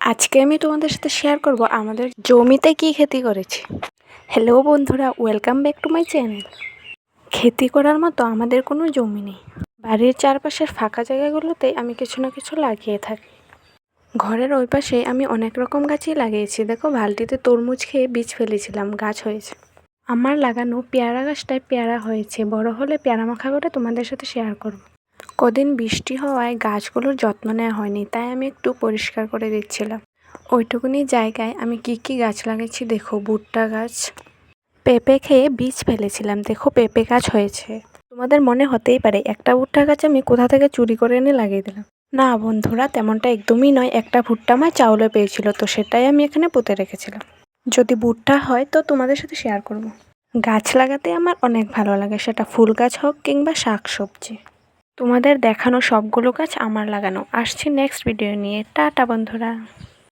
আজকে আমি তোমাদের সাথে শেয়ার করব আমাদের জমিতে কি খেতি করেছি। হ্যালো বন্ধুরা, welcome back to my channel. খেতি করার মতো আমাদের কোনো জমি নেই। বাড়ির চারপাশের ফাঁকা জায়গাগুলোতে আমি কিছু না কিছু লাগিয়ে থাকি। ঘরের ওই পাশে আমি অনেক রকম গাছই লাগিয়েছি। দেখো, বালতিতে তরমুজ খেয়ে বীজ ফেলেছিলাম, গাছ হয়েছে। আমার লাগানো পেয়ারা গাছটায় পেয়ারা হয়েছে, বড় হলে পেয়ারা মাখা করে তোমাদের সাথে শেয়ার করব। কদিন বৃষ্টি হওয়ায় গাছগুলোর যত্ন নেওয়া হয়নি, তাই আমি একটু পরিষ্কার করে দিচ্ছিলাম। ওইটুকুনি জায়গায় আমি কি কি গাছ লাগিয়েছি দেখো। ভুট্টা গাছ, পেঁপে খেয়ে বীজ ফেলেছিলাম, দেখো পেঁপে গাছ হয়েছে। তোমাদের মনে হতেই পারে একটা ভুট্টা গাছ আমি কোথা থেকে চুরি করে এনে লাগিয়ে দিলাম। না বন্ধুরা, তেমনটা একদমই নয়। একটা ভুট্টা আমার চাউলে পেয়েছিল, তো সেটাই আমি এখানে পুঁতে রেখেছিলাম। যদি ভুট্টা হয় তো তোমাদের সাথে শেয়ার করব। গাছ লাগাতে আমার অনেক ভালো লাগে, সেটা ফুল গাছ হোক কিংবা শাক সবজি। তোমাদের দেখানো সবগুলো গাছ আমার লাগানো। আসছি নেক্সট ভিডিও নিয়ে। টাটা বন্ধুরা।